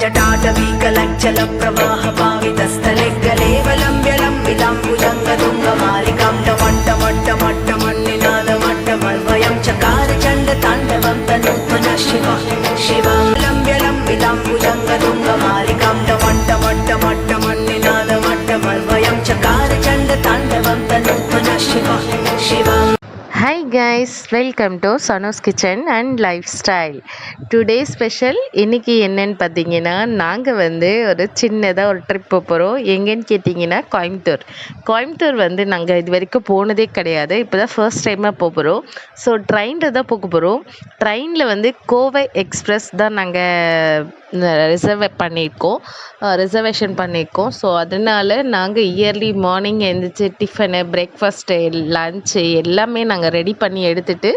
जटाटवीकलञ्चलप्रवाहपावितस्थले गलेवलं विलाम्बुजङ्गतुङ्गमालिकां टमट्टमट्टमट्टमन्निनादमट्टमर्वयं चकार चण्डताण्डवं तनूत्मनः शिवा शिवां लम्ब्यलं विलाम्बुजङ्गतुङ्गमालिकां टमट्टमट्टमट्टमन्निनादमट्टमर्वयं चकार चण्डताण्डवं तनूत्मनः शिवा शिवां. Hi guys, welcome to Sano's kitchen and lifestyle. Today special இன்றைக்கி என்னன்னு பார்த்தீங்கன்னா, நாங்கள் ஒரு சின்னதாக ஒரு ட்ரிப் போகிறோம். எங்கேன்னு கேட்டிங்கன்னா கோயம்புத்தூர் நாங்கள் இது வரைக்கும் போனதே கிடையாது. இப்போ தான் ஃபர்ஸ்ட் டைமாக போகிறோம். ஸோ ட்ரெயினில் தான் போக போகிறோம். ட்ரெயினில் கோவை எக்ஸ்பிரஸ் தான் நாங்கள் ரிசர்வேஷன் பண்ணியிருக்கோம். ஸோ அதனால் நாங்கள் இயர்லி மார்னிங் எழுந்திரிச்சு டிஃபனு, பிரேக்ஃபாஸ்ட்டு, லன்ச்சு எல்லாமே நாங்கள் ரெடி பண்ணி எடுத்துகிட்டு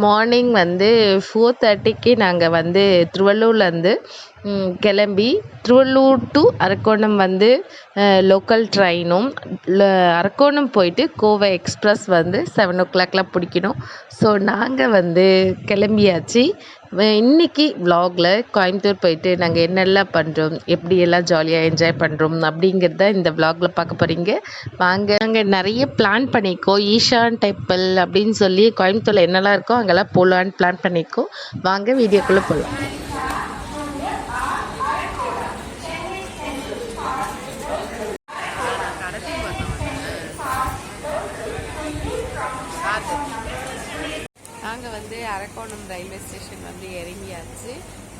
மார்னிங் 4:30க்கு நாங்கள் திருவள்ளூர்லேருந்து கிளம்பி திருவள்ளூர் டு அரக்கோணம் லோக்கல் ட்ரெயினும், அரக்கோணம் போயிட்டு கோவை எக்ஸ்பிரஸ் 7 o'clockலாம் பிடிக்கணும். ஸோ நாங்கள் கிளம்பியாச்சு. இன்றைக்கி வ்ளாகில் கோயம்புத்தூர் போயிட்டு நாங்கள் என்னெல்லாம் பண்ணுறோம், எப்படியெல்லாம் ஜாலியாக என்ஜாய் பண்ணுறோம் அப்படிங்கிறத இந்த வ்ளாகில் பார்க்க போகிறீங்க. நாங்கள் நிறைய பிளான் பண்ணியிருக்கோம். ஈஷான் டெம்பிள் அப்படின்னு சொல்லி கோயம்புத்தூரில் என்னெல்லாம் இருக்கோ அங்கெல்லாம் போகலான்னு பிளான் பண்ணியிருக்கோம். வாங்க வீடியோக்குள்ளே போகலாம். நாங்கள் அரக்கோணம் ரயில்வே ஸ்டேஷன் இறங்கியாச்சு.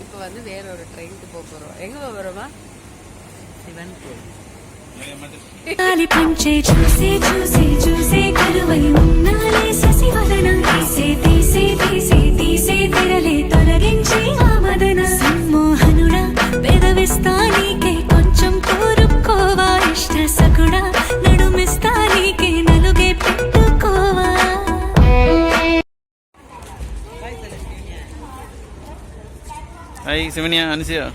இப்போ வேற ஒரு ட்ரெயினுக்கு போக போகிறோம். எங்கே போக போகிறோமா? சிவன் கோயில். కొంచెం కోరుకోవా ఇష్ట సకుడా నడుమిస్తానికి నలుగే పెట్టుకోవా. Hai semuanya, Anisia.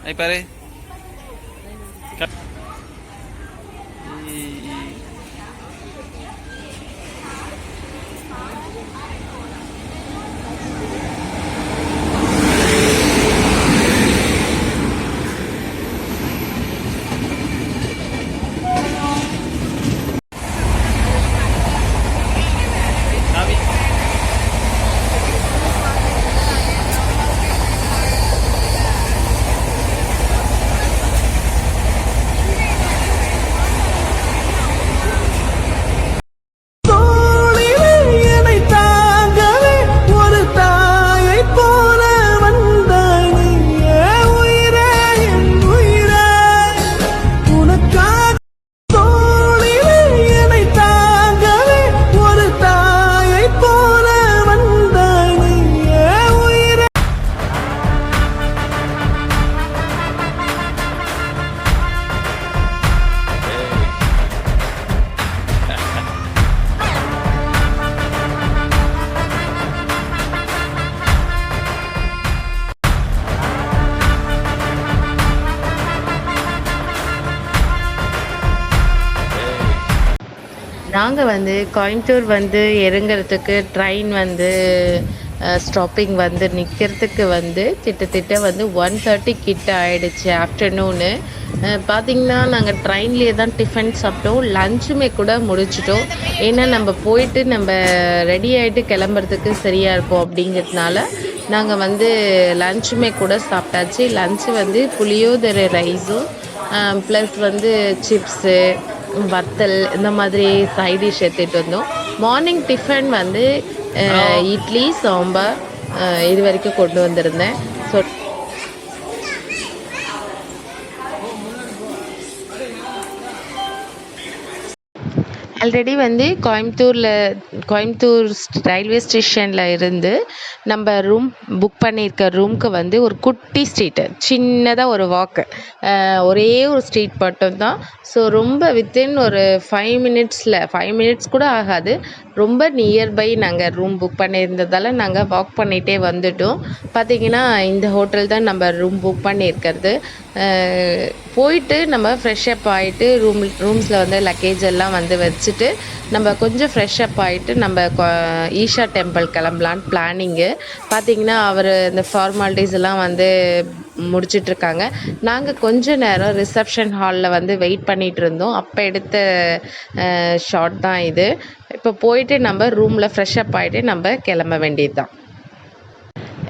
Hai pare. நாங்கள் கோயம்புத்தூர் இறங்குறதுக்கு ட்ரெயின் ஸ்டாப்பிங் நிற்கிறதுக்கு கிட்டத்தட்ட 1:30 கிட்ட ஆகிடுச்சு ஆஃப்டர்நூனு. பார்த்திங்கன்னா நாங்கள் ட்ரெயின்லேயே தான் டிஃபன் சாப்பிட்டோம், லஞ்சுமே கூட முடிச்சிட்டோம். ஏன்னா நம்ம போயிட்டு நம்ம ரெடி ஆகிட்டு கிளம்புறதுக்கு சரியாக இருக்கும் அப்படிங்கிறதுனால நாங்கள் லஞ்சுமே கூட சாப்பிட்டாச்சு. லஞ்சு புளியோதரை ரைஸும் ப்ளஸ் சிப்ஸு, வத்தல் இந்த மாதிரி சைட் டிஷ் எடுத்துகிட்டு வந்தோம். மார்னிங் டிஃபன் இட்லி, சாம்பார் இது வரைக்கும் கொண்டு வந்திருந்தேன். ஸோ ஆல்ரெடி கோயம்புத்தூர் ரயில்வே ஸ்டேஷனில் இருந்து நம்ம ரூம் புக் பண்ணியிருக்க ரூமுக்கு ஒரு குட்டி ஸ்ட்ரீட்டு, சின்னதாக ஒரு வாக்கு, ஒரே ஒரு ஸ்ட்ரீட் மட்டும்தான். ஸோ ரொம்ப வித்தின் ஒரு 5 மினிட்ஸ் கூட ஆகாது, ரொம்ப நியர்பை நாங்கள் ரூம் புக் பண்ணியிருந்ததால் நாங்கள் வாக் பண்ணிகிட்டே வந்துட்டோம். பார்த்திங்கன்னா இந்த ஹோட்டல் தான் நம்ம ரூம் புக் பண்ணியிருக்கிறது. போயிட்டு நம்ம ஃப்ரெஷ்அப் ஆகிட்டு ரூம்ஸில் லக்கேஜ் எல்லாம் வச்சு முடிச்சுட்டு நம்ம கொஞ்சம் ஃப்ரெஷ்அப் ஆகிட்டு நம்ம ஈஷா டெம்பிள் கிளம்பலான்னு பிளானிங்கு. பார்த்திங்கன்னா அவர் இந்த ஃபார்மாலிட்டிஸ் எல்லாம் வந்து முடிச்சிட்ருக்காங்க. நாங்கள் கொஞ்ச நேரம் ரிசப்ஷன் ஹாலில் வந்து வெயிட் பண்ணிகிட்டு இருந்தோம். அப்போ எடுத்த ஷாட் தான் இது. இப்போ போயிட்டு நம்ம ரூமில் ஃப்ரெஷ்அப் ஆகிட்டு நம்ம கிளம்ப வேண்டியது தான்.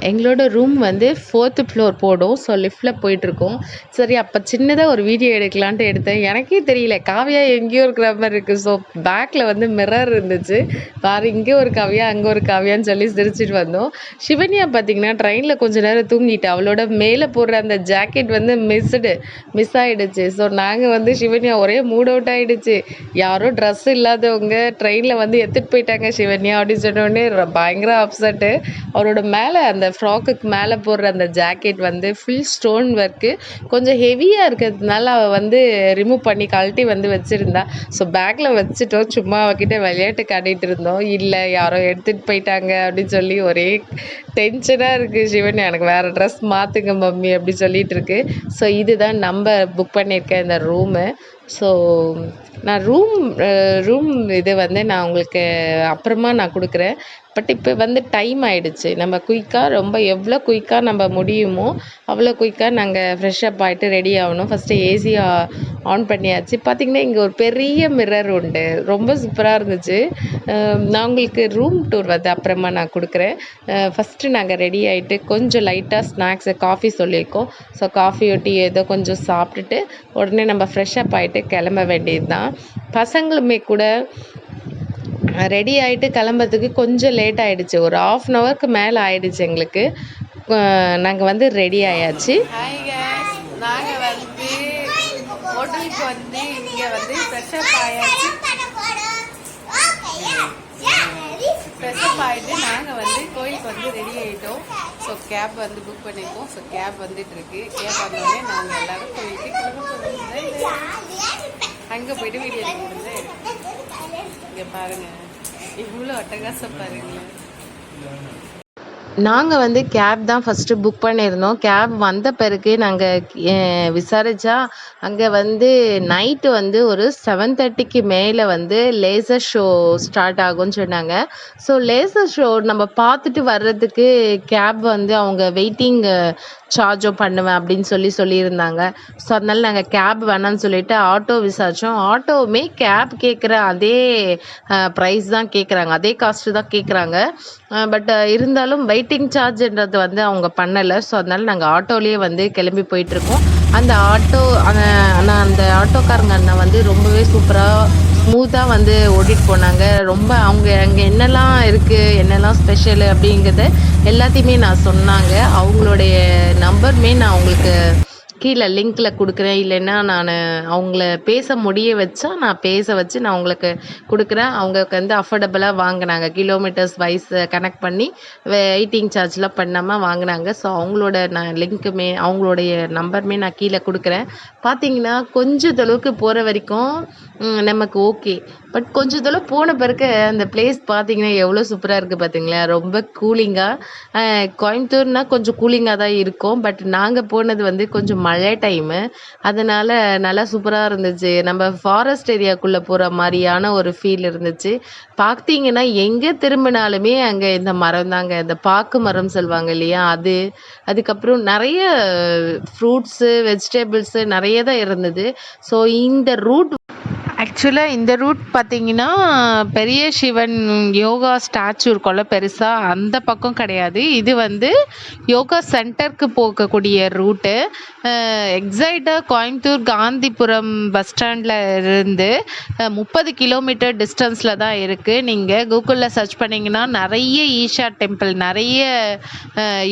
எங்களோட ரூம் வந்து 4th ஃப்ளோர் போடும். ஸோ லிஃப்ட்டில் போயிட்டுருக்கோம். சரி அப்போ சின்னதாக ஒரு வீடியோ எடுக்கலான்ட்டு எடுத்தேன். எனக்கே தெரியல காவியா எங்கேயோ இருக்கிற மாதிரி இருக்குது. ஸோ பேக்கில் வந்து மிரர் இருந்துச்சு. பாரு இங்கே ஒரு காவியா அங்கே ஒரு காவியான்னு சொல்லி சிரிச்சிட்டு வந்தோம். சிவன்யா பார்த்திங்கன்னா ட்ரெயினில் கொஞ்சம் நேரம் தூங்கிட்டு அவளோட மேலே போடுற அந்த ஜாக்கெட் வந்து மிஸ் ஆகிடுச்சு. ஸோ நாங்கள் வந்து சிவன்யா ஒரே மூட் அவுட் ஆகிடுச்சு. யாரோ ட்ரெஸ் இல்லாதவங்க ட்ரெயினில் வந்து எடுத்துகிட்டு போயிட்டாங்க சிவன்யா அப்படின்னு சொன்னோடனே பயங்கர அப்செட்டு. அவரோட மேலே அந்த ஃப்ராக்குக்கு மேலே போடுற அந்த ஜாக்கெட் வந்து ஃபுல் ஸ்டோன் ஒர்க்கு கொஞ்சம் ஹெவியாக இருக்கிறதுனால அவள் வந்து ரிமூவ் பண்ணி கழட்டி வந்து வச்சுருந்தா. ஸோ பேக்கில் வச்சுட்டோம். சும்மா அவகிட்ட விளையாட்டு காட்டிகிட்டு இருந்தோம். இல்லை யாரோ எடுத்துகிட்டு போயிட்டாங்க அப்படின்னு சொல்லி ஒரே டென்ஷனாக இருக்குது. சிவன் எனக்கு வேறு ட்ரெஸ் மாற்றுங்க மம்மி அப்படி சொல்லிகிட்டு இருக்கு. ஸோ இதுதான் நம்ம புக் பண்ணியிருக்கேன் இந்த ரூமு. ஸோ நான் ரூம் இது வந்து நான் உங்களுக்கு அப்புறமா நான் கொடுக்குறேன். பட் இப்போ வந்து டைம் ஆகிடுச்சு. நம்ம குயிக்காக எவ்வளோ குயிக்காக நம்ம முடியுமோ அவ்வளோ குயிக்காக நாங்கள் ஃப்ரெஷ்அப் ஆகிட்டு ரெடி ஆகணும். ஃபஸ்ட்டு ஏசி ஆன் பண்ணியாச்சு. பார்த்திங்கன்னா இங்கே ஒரு பெரிய மிரர் உண்டு. ரொம்ப சூப்பராக இருந்துச்சு. நான் உங்களுக்கு ரூம் டூர் வந்து அப்புறமா நான் கொடுக்குறேன். ஃபஸ்ட்டு நாங்கள் ரெடி ஆகிட்டு கொஞ்சம் லைட்டாக ஸ்நாக்ஸு காஃபி சொல்லியிருக்கோம். ஸோ காஃபி டீ ஏதோ கொஞ்சம் சாப்பிட்டுட்டு உடனே நம்ம ஃப்ரெஷ்அப் ஆகிட்டு கிளம்ப வேண்டியது தான். பசங்களுமே கூட ரெடி ஆகிட்டு கிளம்புறதுக்கு கொஞ்சம் லேட் ஆகிடுச்சு. ஒரு 1/2 அன் ஹவருக்கு மேலே ஆகிடுச்சு எங்களுக்கு. நாங்கள் வந்து ரெடி ஆயாச்சு. ஹாய் கேஸ், நாங்கள் வந்து ஹோட்டலுக்கு வந்து இங்கே வந்து ஃப்ரெஷ்அப் ஆயாச்சு. ஃப்ரெஷ்அப் ஆகிட்டு நாங்கள் வந்து கோயிலுக்கு வந்து ரெடி ஆகிட்டோம். ஸோ கேப் வந்து புக் பண்ணியிருக்கோம். ஸோ கேப் வந்துட்டுருக்கு. கேப் வந்தோடனே நாங்கள் எல்லோரும் கோயிலுக்கு கிளம்ப அங்கே போய்ட்டு வீடியோ எடுக்க முடிஞ்சு. இங்கே பாருங்கள் இவ்வளோ அட்டகாசம் பாருங்களேன். நாங்கள் வந்து கேப் தான் ஃபஸ்ட்டு புக் பண்ணியிருந்தோம். கேப் வந்த பிறகு நாங்கள் விசாரித்தா அங்கே வந்து நைட்டு வந்து ஒரு 7:30க்கு மேலே வந்து லேசர் ஷோ ஸ்டார்ட் ஆகும்னு சொன்னாங்க. ஸோ லேசர் ஷோ நம்ம பார்த்துட்டு வர்றதுக்கு கேப் வந்து அவங்க வெயிட்டிங் சார்ஜும் பண்ணுவேன் அப்படின்னு சொல்லியிருந்தாங்க. ஸோ அதனால நாங்கள் கேப் வேணான்னு சொல்லிட்டு ஆட்டோ விசாரித்தோம். ஆட்டோவுமே கேப் கேட்குற அதே ப்ரைஸ் தான் கேட்குறாங்க, அதே காஸ்ட்டு தான் கேட்குறாங்க. பட் இருந்தாலும் வெயிட்டிங் சார்ஜ்ன்றது வந்து அவங்க பண்ணலை. ஸோ அதனால நாங்கள் ஆட்டோலேயே வந்து கிளம்பி போயிட்டுருக்கோம். அந்த அந்த ஆட்டோக்காரங்க அண்ணன் வந்து ரொம்பவே சூப்பராக ஸ்மூத்தாக வந்து ஓட்டிகிட்டு போனாங்க. ரொம்ப அவங்க அங்கே என்னெல்லாம் இருக்குது, என்னெல்லாம் ஸ்பெஷலு அப்படிங்கிறத எல்லாத்தையுமே நான் சொன்னாங்க. அவங்களுடைய நம்பருமே நான் உங்களுக்கு கீழே லிங்க்கில் கொடுக்குறேன். இல்லைன்னா நான் அவங்கள பேச வச்சா நான் பேச வச்சு நான் உங்களுக்கு கொடுக்குறேன். அவங்களுக்கு வந்து அஃபோர்டபுளாக வாங்கினாங்க. கிலோமீட்டர்ஸ் வைஸ் கனெக்ட் பண்ணி வெயிட்டிங் சார்ஜ்லாம் பண்ணாமல் வாங்கினாங்க. ஸோ அவங்களோட நான் லிங்க்குமே அவங்களுடைய நம்பருமே நான் கீழே கொடுக்குறேன். பார்த்தீங்கன்னா கொஞ்சம் தொலைவுக்கு போகிற வரைக்கும் நமக்கு ஓகே. பட் கொஞ்சம் தொலை போன பிறகு அந்த பிளேஸ் பார்த்தீங்கன்னா எவ்வளோ சூப்பராக இருக்குது பார்த்தீங்களா. ரொம்ப கூலிங்காக, கோயம்புத்தூர்னால் கொஞ்சம் கூலிங்காக தான் இருக்கும். பட் நாங்கள் போனது வந்து கொஞ்சம் மழை டைமு. அதனால் நல்லா சூப்பராக இருந்துச்சு. நம்ம ஃபாரஸ்ட் ஏரியாக்குள்ளே போகிற மாதிரியான ஒரு ஃபீல் இருந்துச்சு. பார்த்தீங்கன்னா எங்கே திரும்பினாலுமே அங்கே இந்த மரம் தாங்க, இந்த பாக்கு மரம் சொல்லுவாங்க இல்லையா, அதுக்கப்புறம் நிறைய ஃப்ரூட்ஸு வெஜிடபிள்ஸு நிறைய தான் இருந்தது. ஸோ இந்த ரூட் ஆக்சுவலாக இந்த ரூட் பார்த்திங்கன்னா பெரிய சிவன் யோகா ஸ்டாச்சு இருக்கும்ல பெருசாக, அந்த பக்கம் கிடையாது. இது வந்து யோகா சென்டருக்கு போகக்கூடிய ரூட்டு. எக்ஸாக்டாக கோயம்புத்தூர் காந்திபுரம் பஸ் ஸ்டாண்டில் இருந்து 30 கிலோமீட்டர் டிஸ்டன்ஸில் தான் இருக்குது. நீங்கள் கூகுளில் சர்ச் பண்ணிங்கன்னா நிறைய ஈஷா டெம்பிள், நிறைய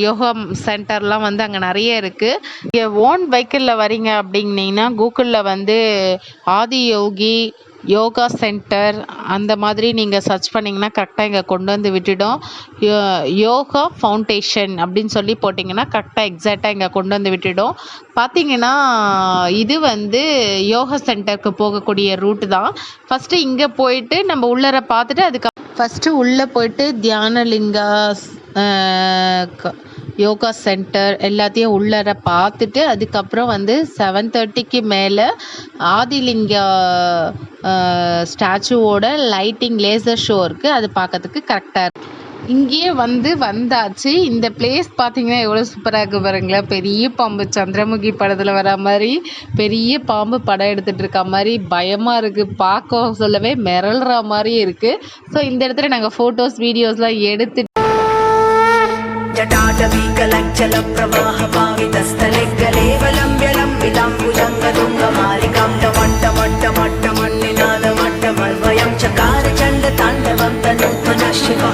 யோகா சென்டர்லாம் வந்து அங்கே நிறைய இருக்குது. இங்கே ஓன் வெஹிக்கிளில் வரீங்க அப்படின்னீங்கன்னா கூகுளில் வந்து ஆதி யோகி யோகா சென்டர் அந்த மாதிரி நீங்கள் சர்ச் பண்ணிங்கன்னா கரெக்டாக இங்கே கொண்டு வந்து விட்டுடும். யோகா ஃபவுண்டேஷன் அப்படின்னு சொல்லி போட்டிங்கன்னா கரெக்டாக எக்ஸாக்டாக இங்கே கொண்டு வந்து விட்டுடும். பார்த்தீங்கன்னா இது வந்து யோகா சென்டருக்கு போகக்கூடிய ரூட்டு தான். ஃபஸ்ட்டு இங்கே போயிட்டு நம்ம உள்ளர பார்த்துட்டு ஃபஸ்ட்டு உள்ளே போயிட்டு தியானலிங்கா யோகா சென்டர் எல்லாத்தையும் உள்ளர பார்த்துட்டு அதுக்கப்புறம் வந்து 7:30க்கு மேலே ஆதிலிங்கா ஸ்டாச்சுவோட லைட்டிங் லேசர் ஷோ இருக்குது. அது பார்க்கறதுக்கு கரெக்டாக இருக்குது. இங்கேயே வந்தாச்சு. இந்த பிளேஸ் பார்த்தீங்கன்னா எவ்வளோ சூப்பராக இருக்குது பாருங்களேன். பெரிய பாம்பு சந்திரமுகி படத்தில் வர மாதிரி பெரிய பாம்பு படம் எடுத்துகிட்டு இருக்க மாதிரி பயமாக இருக்குது. பார்க்க சொல்லவே மிரள்ற மாதிரி இருக்குது. ஸோ இந்த இடத்துல நாங்கள் ஃபோட்டோஸ் வீடியோஸ்லாம் எடுத்து जटाटवीकलज्जल प्रवाह पावितस्थले गलेवलम्ब्यलं विलाम्बुजङ्गदुङ्गमालिकां टमट्टमट्टमट्टमन्निनादमट्टमर्वयं चकार चण्डताण्डवं तनूत्मनः शिवा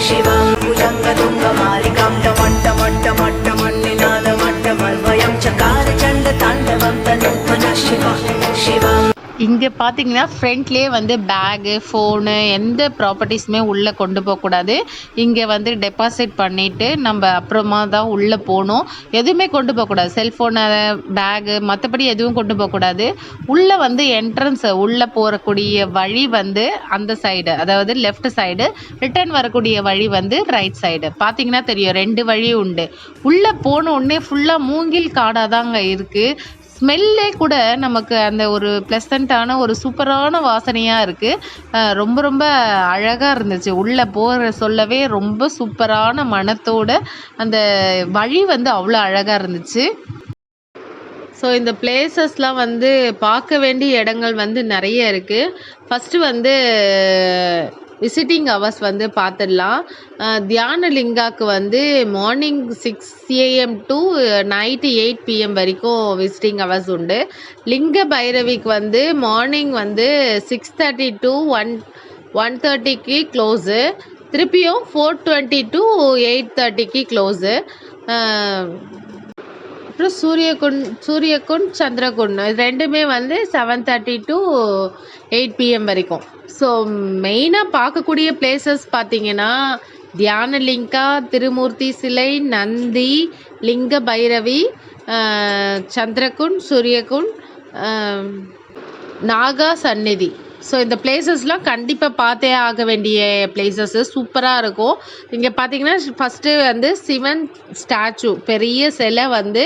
शिवां भुजङ्गदुङ्गमालिकां टमट्टमट्टमट्टमन्निनादमट्टमर्वयं चकार चण्डताण्डवं तनूत्मनः शिवा शिवां. இங்கே பார்த்தீங்கன்னா ஃப்ரண்ட்லேயே வந்து பேகு ஃபோனு எந்த ப்ராப்பர்ட்டிஸுமே உள்ளே கொண்டு போகக்கூடாது. இங்கே வந்து டெபாசிட் பண்ணிவிட்டு நம்ம அப்புறமா தான் உள்ளே போகணும். எதுவுமே கொண்டு போகக்கூடாது. செல்ஃபோனு பேகு மற்றபடி எதுவும் கொண்டு போகக்கூடாது. உள்ளே வந்து என்ட்ரன்ஸ் உள்ளே போகக்கூடிய வழி வந்து அந்த சைடு, அதாவது லெஃப்ட் சைடு. ரிட்டர்ன் வரக்கூடிய வழி வந்து ரைட் சைடு. பார்த்தீங்கன்னா தெரியும் 2 வழி உண்டு. உள்ளே போன உடனே ஃபுல்லாக மூங்கில் காடாக தாங்க இருக்குது. ஸ்மெல்லே கூட நமக்கு அந்த ஒரு ப்ளசண்ட்டான ஒரு சூப்பரான வாசனையாக இருக்குது. ரொம்ப ரொம்ப அழகாக இருந்துச்சு. உள்ளே போகிற சொல்லவே ரொம்ப சூப்பரான மனத்தோட அந்த வழி வந்து அவ்வளோ அழகாக இருந்துச்சு. ஸோ இந்த பிளேசஸ்லாம் வந்து பார்க்க வேண்டிய இடங்கள் வந்து நிறைய இருக்குது. ஃபஸ்ட்டு வந்து விசிட்டிங் ஹவர்ஸ் வந்து பார்த்துடலாம். தியான லிங்காவுக்கு வந்து morning 6 AM to night 8 PM வரைக்கும் விசிட்டிங் ஹவர்ஸ் உண்டு. லிங்க பைரவிக்கு வந்து மார்னிங் வந்து 6:30 டு 1:30க்கு க்ளோஸு. திருப்பியும் 4:20 டு 8:30க்கு க்ளோஸு. அப்புறம் சூரியகுண்ட் சந்திரகுண்ட் ரெண்டுமே வந்து 7:30 டு 8 PM வரைக்கும். ஸோ மெயினாக பார்க்கக்கூடிய பிளேசஸ் பார்த்தீங்கன்னா தியானலிங்கா, திருமூர்த்தி சிலை, நந்தி, லிங்க பைரவி, சந்திரகுண்ட், சூரியகுண்ட், நாகா சந்நிதி. ஸோ இந்த பிளேசஸ்லாம் கண்டிப்பாக பார்த்தே ஆக வேண்டிய பிளேசஸ்ஸு. சூப்பராக இருக்கும். இங்கே பார்த்தீங்கன்னா ஃபஸ்ட்டு வந்து சிவன் ஸ்டாச்சு, பெரிய சிலை வந்து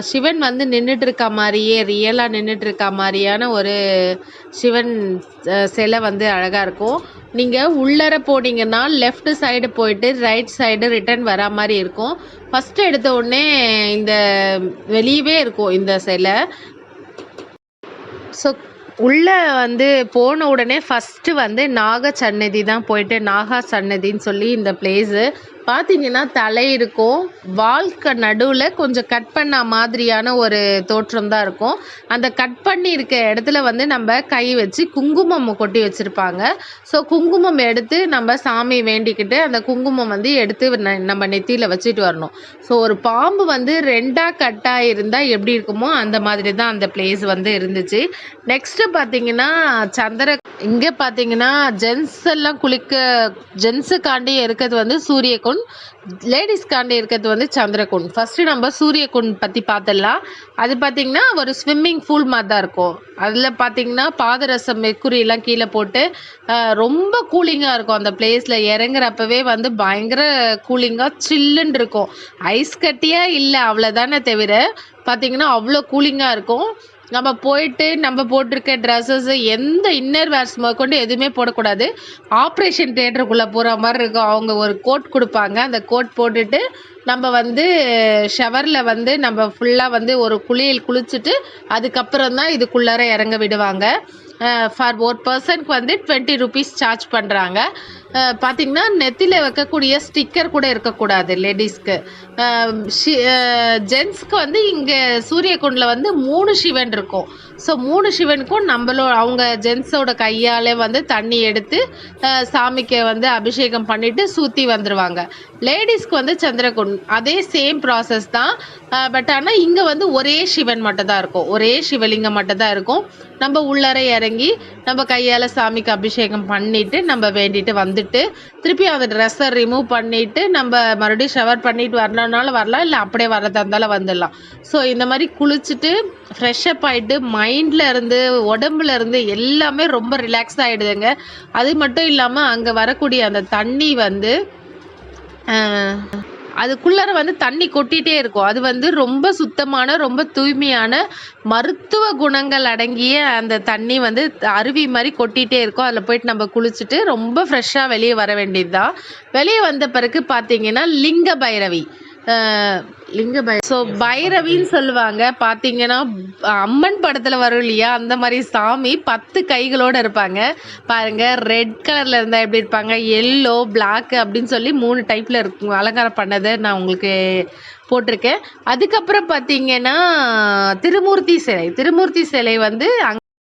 சிவன் வந்து நின்றுட்டு இருக்க மாதிரியே ரியலாக நின்றுட்டு இருக்க மாதிரியான ஒரு சிவன் சிலை வந்து அழகாக இருக்கும். நீங்கள் உள்ளர போனீங்கன்னா லெஃப்ட் சைடு போயிட்டு ரைட் சைடு ரிட்டர்ன் வர மாதிரி இருக்கும். ஃபஸ்ட்டு எடுத்த உடனே இந்த வெளியவே இருக்கும் இந்த சிலை. ஸோ உள்ளே வந்து போன உடனே ஃபஸ்ட்டு வந்து நாக சன்னதி தான் போயிட்டு நாகா சன்னதின்னு சொல்லி இந்த பிளேஸு பார்த்தீங்கன்னா தலை இருக்கும். வால்க்கு நடுவில் கொஞ்சம் கட் பண்ண மாதிரியான ஒரு தோற்றம் தான் இருக்கும். அந்த கட் பண்ணி இருக்க இடத்துல வந்து நம்ம கை வச்சு குங்குமம் கொட்டி வச்சுருப்பாங்க. ஸோ குங்குமம் எடுத்து நம்ம சாமி வேண்டிக்கிட்டு அந்த குங்குமம் வந்து எடுத்து நம்ம நெத்தியில் வச்சுட்டு வரணும். ஸோ ஒரு பாம்பு வந்து 2ஆக கட்டாக இருந்தால் எப்படி இருக்குமோ அந்த மாதிரி தான் அந்த பிளேஸ் வந்து இருந்துச்சு. நெக்ஸ்ட்டு பார்த்தீங்கன்னா இங்கே பார்த்தீங்கன்னா ஜென்ஸ் எல்லாம் ஜென்ஸுக்காண்டி இருக்கிறது வந்து சூரியகுண்ட், லேடிஸ்காண்டி இருக்கிறது வந்து சந்திரகுண்ட். ஃபஸ்ட்டு நம்ம சூரியகுண்ட் பற்றி பார்த்துடலாம். அது பார்த்திங்கன்னா ஒரு ஸ்விம்மிங் பூல் மாதிரி தான் இருக்கும். அதில் பார்த்திங்கன்னா பாதரசம் மெக்குரியெல்லாம் கீழே போட்டு ரொம்ப கூலிங்காக இருக்கும். அந்த பிளேஸில் இறங்குறப்பவே வந்து பயங்கர கூலிங்காக சில்லுன்னு இருக்கும். ஐஸ் கட்டியாக இல்லை அவ்வளோதானே தவிர பார்த்திங்கன்னா அவ்வளோ கூலிங்காக இருக்கும். நம்ம போயிட்டு நம்ம போட்டிருக்க ட்ரெஸ்ஸஸ் எந்த இன்னர் வேர்ஸ் கொண்டு எதுவுமே போடக்கூடாது. ஆப்ரேஷன் தியேட்டருக்குள்ளே போகிற மாதிரி இருக்கும். அவங்க ஒரு கோட் கொடுப்பாங்க. அந்த கோட் போட்டுட்டு நம்ம வந்து ஷவரில் வந்து நம்ம ஃபுல்லாக வந்து ஒரு குளிச்சுட்டு அதுக்கப்புறம் தான் இதுக்குள்ளார இறங்க விடுவாங்க. ஃபார் ஒரு பர்சனுக்கு வந்து 20 rupees சார்ஜ் பண்ணுறாங்க. பார்த்திங்கன்னா நெத்தியில் வைக்கக்கூடிய ஸ்டிக்கர் கூட இருக்கக்கூடாது லேடிஸ்க்கு. ஜென்ஸ்க்கு வந்து இங்கே சூரியகுண்டில் வந்து 3 சிவன் இருக்கும். ஸோ 3 சிவனுக்கும் அவங்க ஜென்ஸோட கையால் வந்து தண்ணி எடுத்து சாமிக்கு வந்து அபிஷேகம் பண்ணிவிட்டு சுற்றி வந்துடுவாங்க. லேடிஸ்க்கு வந்து சந்திரகுண்ட் அதே சேம் ப்ராசஸ் தான். பட் ஆனால் இங்கே வந்து ஒரே சிவன் மட்டும் தான் இருக்கும். ஒரே சிவலிங்கம் மட்டும் தான் இருக்கும். நம்ம உள்ளார இறங்கி நம்ம கையால் சாமிக்கு அபிஷேகம் பண்ணிவிட்டு நம்ம வேண்டிட்டு வந்துட்டு திருப்பி அந்த ட்ரெஸ்ஸை ரிமூவ் பண்ணிவிட்டு நம்ம மறுபடியும் ஷவர் பண்ணிட்டு வரணுன்னாலும் வரலாம், இல்லை அப்படியே வரதா இருந்தாலும் வந்துடலாம். ஸோ இந்த மாதிரி குளிச்சுட்டு ஃப்ரெஷ்அப் ஆகிட்டு மைண்டில் இருந்து உடம்புல இருந்து எல்லாமே ரொம்ப ரிலாக்ஸ் ஆகிடுதுங்க. அது மட்டும் இல்லாமல் அங்கே வரக்கூடிய அந்த தண்ணி வந்து அதுக்குள்ளார வந்து தண்ணி கொட்டிகிட்டே இருக்கும். அது வந்து ரொம்ப சுத்தமான ரொம்ப தூய்மையான மருத்துவ குணங்கள் அடங்கிய அந்த தண்ணி வந்து அருவி மாதிரி கொட்டிகிட்டே இருக்கும். அதில் போயிட்டு நம்ம குளிச்சுட்டு ரொம்ப ஃப்ரெஷ்ஷாக வெளியே வர வேண்டியது தான். வெளியே வந்த பிறகு பார்த்தீங்கன்னா லிங்க பைரவி ஸோ பைரவின்னு சொல்லுவாங்க. பார்த்தீங்கன்னா அம்மன் படத்தில் வரும் இல்லையா, அந்த மாதிரி சாமி 10 கைகளோடு இருப்பாங்க பாருங்க. ரெட் கலரில் இருந்தால் எப்படி இருப்பாங்க, எல்லோ பிளாக் அப்படின்னு சொல்லி 3 டைப்பில் இருக்கும் அலங்காரம் பண்ணதை நான் உங்களுக்கு போட்டிருக்கேன். அதுக்கப்புறம் பார்த்தீங்கன்னா திருமூர்த்தி சிலை வந்து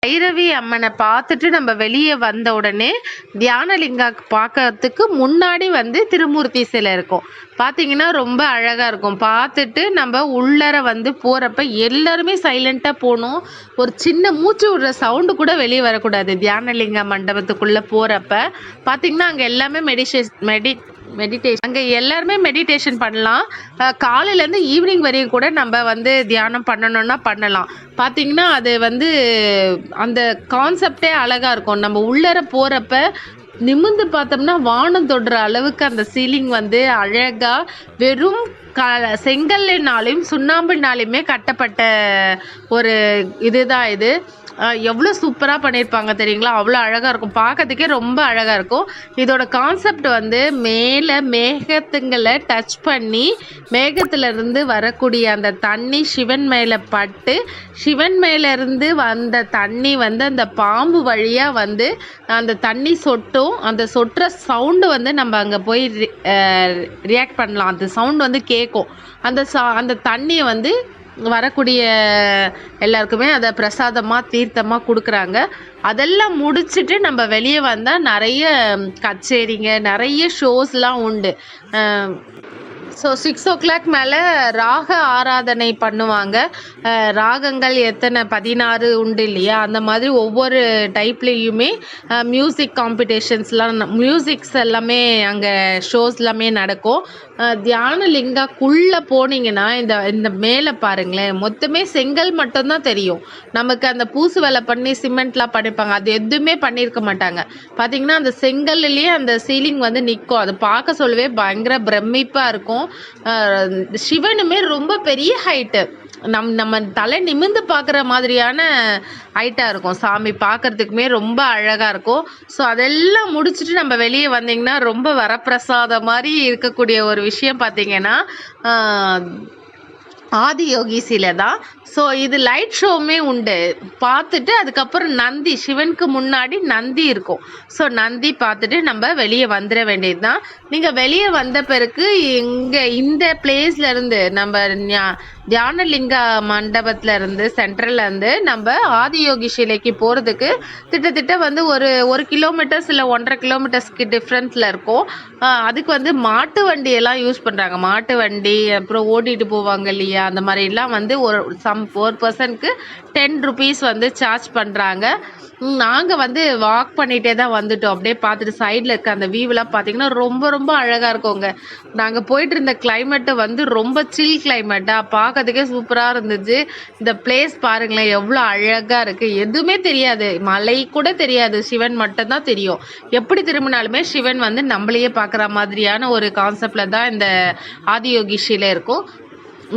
பைரவி அம்மனை பார்த்துட்டு நம்ம வெளியே வந்த உடனே தியானலிங்கா பார்க்கறதுக்கு முன்னாடி வந்து திருமூர்த்தி சிலை இருக்கும். பார்த்தீங்கன்னா ரொம்ப அழகாக இருக்கும். பார்த்துட்டு நம்ம உள்ளர வந்து போகிறப்ப எல்லாருமே சைலண்ட்டாக போகணும். ஒரு சின்ன மூச்சு விடுற சவுண்டு கூட வெளியே வரக்கூடாது. தியானலிங்கா மண்டபத்துக்குள்ளே போகிறப்ப பார்த்தீங்கன்னா அங்கே எல்லாமே மெடிடேஷன் அங்கே எல்லாருமே மெடிடேஷன் பண்ணலாம். காலையிலேருந்து ஈவினிங் வரையும் கூட நம்ம வந்து தியானம் பண்ணணும்னா பண்ணலாம். பார்த்தீங்கன்னா அது வந்து அந்த கான்செப்டே அழகாக இருக்கும். நம்ம உள்ளர போகிறப்ப நிமிர்ந்து பார்த்தோம்னா வானம் தொடுற அளவுக்கு அந்த சீலிங் வந்து அழகாக வெறும் செங்கல்லினாலையும் சுண்ணாம்பினாலையுமே கட்டப்பட்ட ஒரு இதுதான் இது. எவ்வளோ சூப்பராக பண்ணியிருப்பாங்க தெரியுங்களா, அவ்வளோ அழகாக இருக்கும். பார்க்கறதுக்கே ரொம்ப அழகாக இருக்கும். இதோட கான்செப்ட் வந்து மேலே மேகத்துங்களை டச் பண்ணி மேகத்திலிருந்து வரக்கூடிய அந்த தண்ணி சிவன் மேலே பட்டு சிவன் மேலேருந்து வந்த தண்ணி வந்து அந்த பாம்பு வழியாக வந்து அந்த தண்ணி சொட்டும். அந்த சொட்டுற சவுண்டு வந்து நம்ம அங்கே போய் ரியாக்ட் பண்ணலாம். அந்த சவுண்டு வந்து கேட்கும். அந்த தண்ணியை வந்து வரக்கூடிய எல்லாருக்குமே அதை பிரசாதமாக தீர்த்தமாக கொடுக்குறாங்க. அதெல்லாம் முடிச்சுட்டு நம்ம வெளியே வந்தால் நிறைய கச்சேரிங்க நிறைய ஷோஸ்லாம் உண்டு. ஸோ 6 o'clock மேலே ராக ஆராதனை பண்ணுவாங்க. ராகங்கள் எத்தனை 16 உண்டு இல்லையா, அந்த மாதிரி ஒவ்வொரு டைப்லேயுமே மியூசிக் காம்படிஷன்ஸ்லாம் மியூசிக்ஸ் எல்லாமே அங்கே ஷோஸ் எல்லாமே நடக்கும். தியானலிங்காக்குள்ளே போனீங்கன்னா இந்த மேலே பாருங்களேன், மொத்தமே செங்கல் மட்டும்தான் தெரியும். நமக்கு அந்த பூசு வேலை பண்ணி சிமெண்ட்லாம் பண்ணியிருப்பாங்க, அது எதுவுமே பண்ணியிருக்க மாட்டாங்க. பார்த்தீங்கன்னா அந்த செங்கல்லையே அந்த சீலிங் வந்து நிற்கும். அது பார்க்க சொல்லவே பயங்கர பிரமிப்பாக இருக்கும். சிவனுமே ரொம்ப பெரிய ஹைட்டு, நம்ம தலை நிமிர்ந்து பார்க்குற மாதிரியான ஹைட்டாக இருக்கும். சாமி பார்க்குறதுக்குமே ரொம்ப அழகாக இருக்கும். ஸோ அதெல்லாம் முடிச்சுட்டு நம்ம வெளியே வந்தீங்கன்னா ரொம்ப வரப்பிரசாதம் மாதிரி இருக்கக்கூடிய ஒரு விஷயம் பார்த்தீங்கன்னா ஆதியோகி சிலை தான். ஸோ இது லைட் ஷோவுமே உண்டு. பார்த்துட்டு அதுக்கப்புறம் நந்தி, சிவனுக்கு முன்னாடி நந்தி இருக்கும். ஸோ நந்தி பார்த்துட்டு நம்ம வெளியே வந்துட வேண்டியது தான். நீங்கள் வெளியே வந்த பிறகு இங்கே இந்த பிளேஸ்லேருந்து நம்ம தியானலிங்கா மண்டபத்துலேருந்து சென்ட்ரல்லேருந்து நம்ம ஆதியோகி சிலைக்கு போகிறதுக்கு கிட்டத்தட்ட வந்து ஒரு கிலோமீட்டர்ஸ் இல்லை 1.5 கிலோமீட்டர்ஸ்க்கு டிஃப்ரென்ஸில் இருக்கும். அதுக்கு வந்து மாட்டு வண்டியெல்லாம் யூஸ் பண்ணுறாங்க. மாட்டு வண்டி அப்புறம் ஓட்டிகிட்டு போவாங்க இல்லையா, அந்த மாதிரிலாம் வந்து ஒரு பர்சனுக்கு 10 rupees வந்து சார்ஜ் பண்ணுறாங்க. நாங்கள் வந்து வாக் பண்ணிகிட்டே தான் வந்துட்டோம். அப்படியே பார்த்துட்டு சைடில் இருக்க அந்த வியூவெலாம் பார்த்தீங்கன்னா ரொம்ப ரொம்ப அழகாக இருக்குங்க. நாங்கள் போயிட்டு இருந்த கிளைமேட்டு வந்து ரொம்ப சில் கிளைமேட்டாக பார்க்கறதுக்கே சூப்பராக இருந்துச்சு. இந்த பிளேஸ் பாருங்களேன் எவ்வளோ அழகாக இருக்குது. எதுவுமே தெரியாது, மலை கூட தெரியாது, சிவன் மட்டும்தான் தெரியும். எப்படி திரும்பினாலுமே சிவன் வந்து நம்மளையே பார்க்குற மாதிரியான ஒரு கான்செப்டில் தான் இந்த ஆதியோகி சிலை இருக்கும்.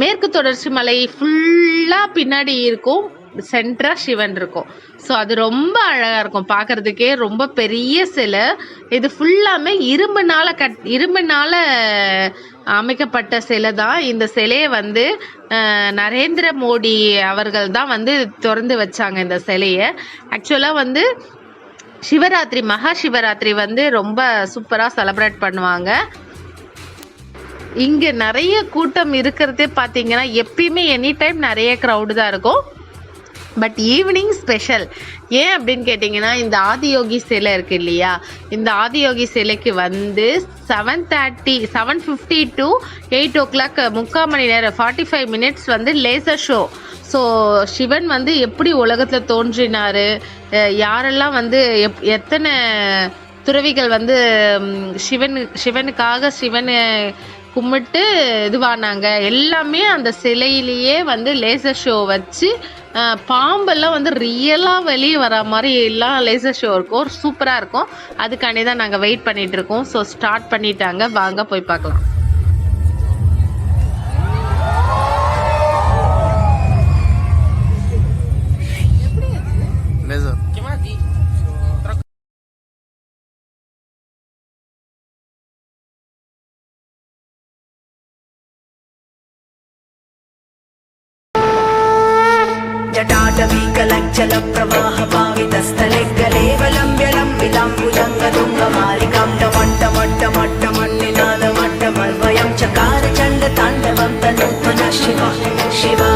மேற்கு தொடர்ச்சி மலை ஃபுல்லாக பின்னாடி இருக்கும், சென்டராக சிவன் இருக்கும். ஸோ அது ரொம்ப அழகாக இருக்கும் பார்க்குறதுக்கே. ரொம்ப பெரிய சிலை. இது ஃபுல்லாமே இரும்புனால அமைக்கப்பட்ட சிலை தான். இந்த சிலையை வந்து நரேந்திர மோடி அவர்கள் தான் வந்து திறந்து வச்சாங்க இந்த சிலையை. ஆக்சுவலாக வந்து சிவராத்திரி மகா சிவராத்திரி வந்து ரொம்ப சூப்பராக செலிப்ரேட் பண்ணுவாங்க. இங்கே நிறைய கூட்டம் இருக்கிறதே பார்த்தீங்கன்னா எப்பயுமே எனி டைம் நிறைய க்ரௌடு தான் இருக்கும். But evening special. ஏன் அப்படின்னு கேட்டிங்கன்னா இந்த ஆதியோகி சிலை இருக்குது இல்லையா, இந்த ஆதியோகி சிலைக்கு வந்து 7:50 to 8 o'clock 3/4 மணி நேரம் 45 minutes வந்து லேசர் ஷோ. ஸோ சிவன் வந்து எப்படி உலகத்தில் தோன்றினார், யாரெல்லாம் வந்து எத்தனை துறவிகள் வந்து சிவனுக்காக சிவனை கும்பிட்டு இதுவானாங்க எல்லாமே அந்த சிலையிலேயே வந்து லேசர் ஷோ வச்சு பாம்பெல்லாம் வந்து ரியலாக வெளியே வர மாதிரி எல்லாம் லேசர் ஷோ இருக்கும். சூப்பராக இருக்கும். அதுக்காண்டி தான் நாங்கள் வெயிட் பண்ணிகிட்டு இருக்கோம். ஸோ ஸ்டார்ட் பண்ணிட்டாங்க, வாங்க போய் பார்க்கலாம். जटाटवीकलज्जलप्रवाहपावितस्थले गलेवलम्ब्यलम्बिलाम्बुजङ्गतुङ्गमालिकां टमट्टमट्टमट्टमन्निनादमट्टमल्वयं चकार चण्डताण्डवं तनूत्मनः शिवा शिवा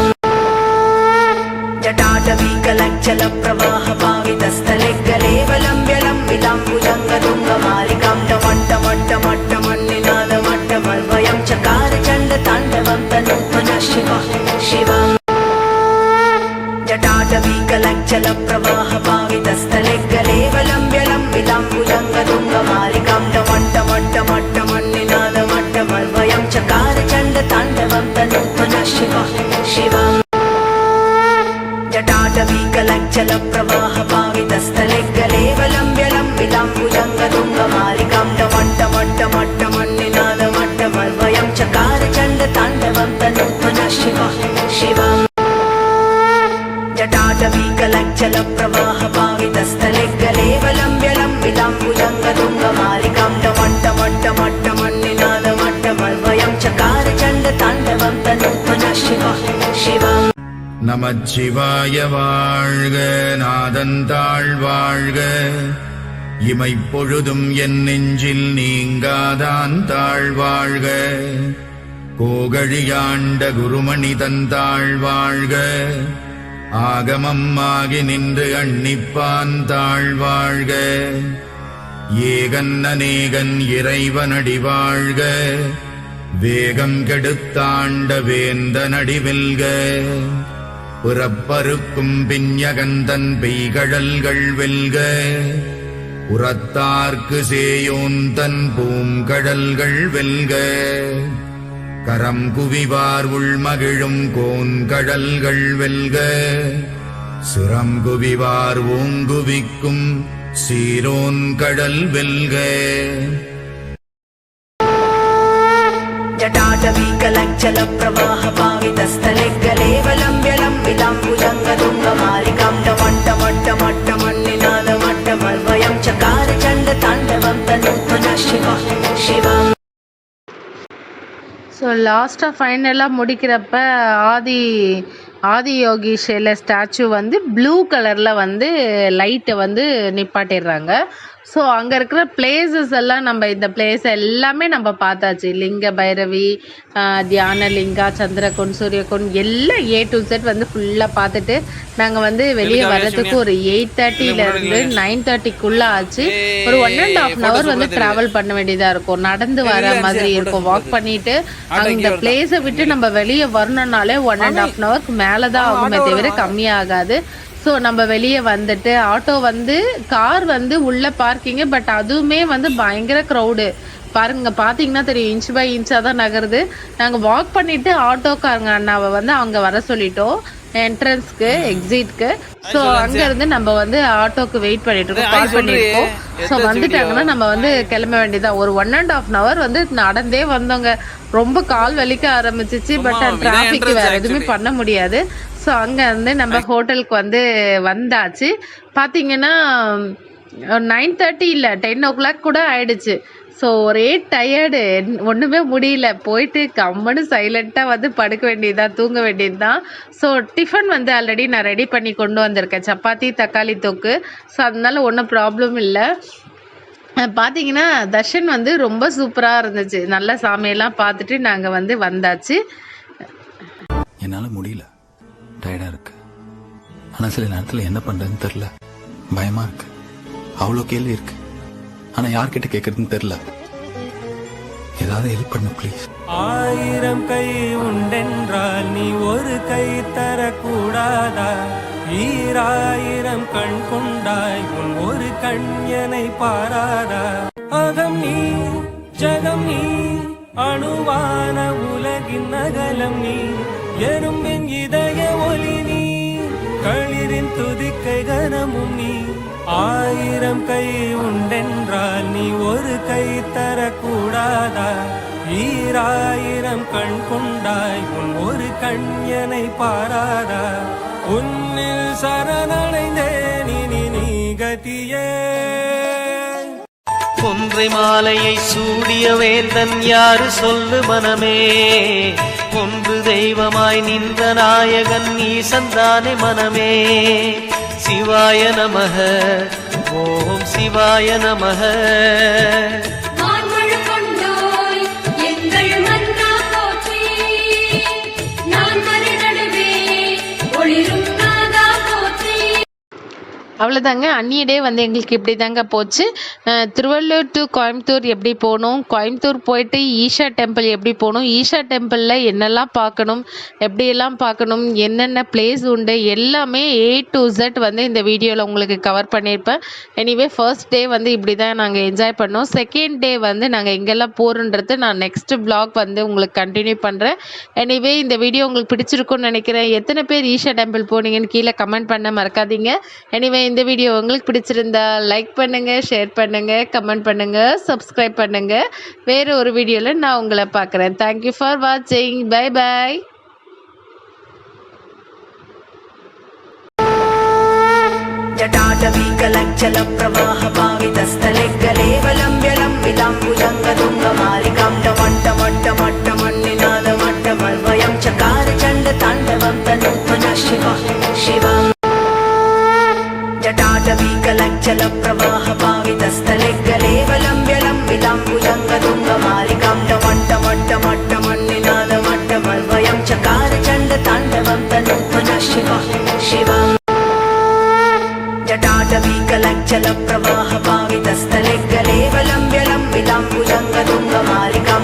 जटाटवीकलज्जलप्रवाहपावितस्थले गलेवलम्ब्यलम्बिलाम्बुजङ्गतुङ्गमालिकां टमट्टमट्टमट्टमन्निनादमट्टमल्वयं चकार चण्डताण्डवं तनूत्मनः शिवा शिवा जटाटवीकलज्जलप्रवाहपावितस्थले गलेवलम्ब्यलम्बिलाम्बुजङ्गतुङ्गमालिकां टमट्टमट्टमट्टमन्निनादमट्टमल्वयं चकार चण्डताण्डवं तनूत्मनः शिवा शिवा जटाटवीकलज्जलप्रवाहपावितस्थले गलेवलम्ब्यलम्बिलाम्बुजङ्गतुङ्गमालिकां टमट्टमट्टमट्टमन्निनादमट्टमल्वयं चकार चण्डताण्डवं तनूत्मनः शिवा शिवा जटाटवीकलज्जलप्रवाहपावितस्थले गलेवलम्ब्यलम्बिलाम्बुजङ्गतुङ्गमालिकां टमट्टमट्टमट्टमन्निनादमट्टमल्वयं चकार चण्डताण्डवं तनूत्मनः शिवा शिवा நமச்சிவாய வாழ்க நாதந்தாள் வாழ்க இமைப்பொழுதும் என் நெஞ்சில் நீங்காதான் தாழ் வாழ்க கோகழியாண்ட குருமணி தந்தாள் வாழ்க ஆகமம் ஆகி நின்று அன்னிப்பான் தாழ் வாழ்க ஏகன் அநேகன் இறைவனடி வாழ்க வேகம் கெடுத்தாண்ட வேந்தனடி வெல்க புறப்பருக்கும் பிஞகந்தன் பெய்கழல்கள் வெல்க உரத்தார்க்கு சேயோந்தன் பூங்கடல்கள் வெல்க கரம் குவிவார் உள்மகிழும் கோன்கடல்கள் வெல்க சுரம் குவிவார் ஓங்குவிக்கும் சீரோன் கடல் வெல்க जटाटवीकलज्जलप्रवाहपावितस्थले गलेवलम्ब्यलम्बिलाम्बुजङ्गतुङ्गमालिकां टमट्टमट्टमट्टमन्निनादमट्टमल्वयं चकार चण्डताण्डवं तनूत्मनः शिवा शिवा ஸோ லாஸ்ட்டாக ஃபைனலாக முடிக்கிறப்ப ஆதியோகி ஷேல ஸ்டாச்சு வந்து ப்ளூ கலரில் வந்து லைட்டை வந்து நிப்பாட்டிடுறாங்க. ஸோ அங்கே இருக்கிற பிளேசஸ் எல்லாம் நம்ம இந்த பிளேஸ் எல்லாமே நம்ம பார்த்தாச்சு. லிங்க பைரவி, தியான லிங்கா, சந்திரகுண்ட், சூரியகுண்ட் எல்லாம் A to Z வந்து ஃபுல்லாக பார்த்துட்டு நாங்கள் வந்து வெளியே வர்றதுக்கு ஒரு 8:30லேருந்து 9:30க்குள்ளே ஆச்சு. ஒரு 1.5 hour வந்து ட்ராவல் பண்ண வேண்டியதாக இருக்கும். நடந்து வர மாதிரி இருக்கும். வாக் பண்ணிட்டு அந்த பிளேஸை விட்டு நம்ம வெளியே வரணுன்னாலே 1.5 hourக்கு மேலே தான் ஆகுமே தவிர கம்மியாகாது. ஸோ நம்ம வெளியே வந்துட்டு ஆட்டோ வந்து கார் வந்து உள்ள பார்க்கிங்கு, பட் அதுவுமே வந்து பயங்கர க்ரௌடு பாருங்க. பார்த்தீங்கன்னா தெரியும், இன்ச் பை இன்ச்சாக தான் நகருது. நாங்கள் வாக் பண்ணிட்டு ஆட்டோக்காரங்க அண்ணாவை வந்து அங்கே வர சொல்லிட்டோம் என்ட்ரன்ஸ்க்கு எக்ஸிட்க்கு. ஸோ அங்கேருந்து நம்ம வந்து ஆட்டோக்கு வெயிட் பண்ணிட்டு இருக்கோம், கால் பண்ணியிருக்கோம். ஸோ வந்துட்டாங்கன்னா நம்ம வந்து கிளம்ப வேண்டியதான். ஒரு 1.5 hour வந்து நடந்தே வந்தோங்க. ரொம்ப கால் வலிக்க ஆரம்பிச்சிச்சு. பட் டிராஃபிக் வேற எதுவுமே பண்ண முடியாது. ஸோ அங்கே வந்து நம்ம ஹோட்டலுக்கு வந்து வந்தாச்சு. பார்த்தீங்கன்னா 9:30 இல்லை 10 o'clock கூட ஆயிடுச்சு. ஸோ ஒரே டயர்டு, ஒன்றுமே முடியல. போயிட்டு கம்முன்னு சைலண்ட்டாக வந்து படுக்க வேண்டியதுதான், தூங்க வேண்டியது தான். ஸோ டிஃபன் வந்து ஆல்ரெடி நான் ரெடி பண்ணி கொண்டு வந்திருக்கேன், சப்பாத்தி தக்காளி தொக்கு. ஸோ அதனால ஒன்றும் ப்ராப்ளம் இல்லை. பார்த்தீங்கன்னா தர்ஷன் வந்து ரொம்ப சூப்பராக இருந்துச்சு. நல்ல சாமியெல்லாம் பார்த்துட்டு நாங்கள் வந்து வந்தாச்சு. என்னால் முடியல, டயர்டாக இருக்கு. ஆனால் சில நேரத்தில் என்ன பண்ணுறதுன்னு தெரில, பயமாக இருக்கு. அவ்வளோ கேள்வி இருக்கு, ஆனால் யார்கிட்ட கேட்கறதுன்னு தெரில. ஏதாவது ஹெல்ப் பண்ணு ப்ளீஸ். 1000 கை உண்டென்றால் நீ ஒரு கை தரக்கூடாதா? 1000 கண் கொண்டாய் உன் ஒரு கண்யனை பாராதா? அகம் நீ ஜகம் நீ அணுவான உலகின் அகலம் நீ எறும்பின் இதய ஒலி நீ களிரின் துதிக்கை கனமும் நீ. 1000 கை உண்டென்றால் நீ ஒரு கை தரக்கூடாதா? 1000 கண் கொண்டாய் உன் ஒரு கண்யனை பாராதா? உன்னில் சரணடைந்தேன் இனி நீ கதியே. கொன்றை மாலையை சூடிய வேந்தன் யாரு சொல்லு மனமே, ஒன்று தெய்வமாய் நின்ற நாயகன் ஈசந்தானே மனமே. சிவாய நமக, ஓம் சிவாய நமக. அவ்வளோதாங்க. அன்னிய டே வந்து எங்களுக்கு இப்படி தாங்க போச்சு. திருவள்ளூர் டு கோயம்புத்தூர் எப்படி போகணும், கோயம்புத்தூர் போயிட்டு ஈஷா டெம்பிள் எப்படி போகணும், ஈஷா டெம்பிளில் என்னெல்லாம் பார்க்கணும், எப்படியெல்லாம் பார்க்கணும், என்னென்ன பிளேஸ் உண்டு, எல்லாமே A to Z வந்து இந்த வீடியோவில் உங்களுக்கு கவர் பண்ணியிருப்பேன். எனிவே ஃபர்ஸ்ட் டே வந்து இப்படி தான் நாங்கள் என்ஜாய் பண்ணோம். செகண்ட் டே வந்து நாங்கள் எங்கெல்லாம் போகிறோன்றது நான் நெக்ஸ்ட் vlog வந்து உங்களுக்கு கண்டினியூ பண்ணுறேன். எனிவே இந்த வீடியோ உங்களுக்கு பிடிச்சிருக்கும்னு நினைக்கிறேன். எத்தனை பேர் ஈஷா டெம்பிள் போனீங்கன்னு கீழே கமெண்ட் பண்ண மறக்காதீங்க. எனிவே இந்த வீடியோ உங்களுக்கு பிடிச்சிருந்தா லைக் பண்ணுங்க, ஷேர் பண்ணுங்க, கமெண்ட் பண்ணுங்க, சப்ஸ்கிரைப் பண்ணுங்க. வேற ஒரு வீடியோவில் நான் உங்களை பார்க்குறேன். தேங்க்யூ ஃபார் வாட்சிங். Bye bye. जटाटवीकलज्जल प्रवाह पावितस्थले गलेवलम्ब्यलं विलाम्बुजङ्गदुङ्गमालिकां टमट्टमट्टमट्टमट्टमन्निनादमट्टमर्वयं चकार चण्डताण्डवं तनूत्मनः शिवा शिवा. जटाटवीकलज्जल प्रवाह पावितस्थले गलेवलम्ब्यलं विलाम्बुजङ्गदुङ्गमालिकां टमट्टमट्टमट्टमन्निनादमट्टमर्वयं चकार चण्डताण्डवं तनूत्मनः शिवा शिवा. जटाटवीकलज्जल प्रवाह पावितस्थले गलेवलम्ब्यलं विलाम्बुजङ्गदुङ्गमालिकां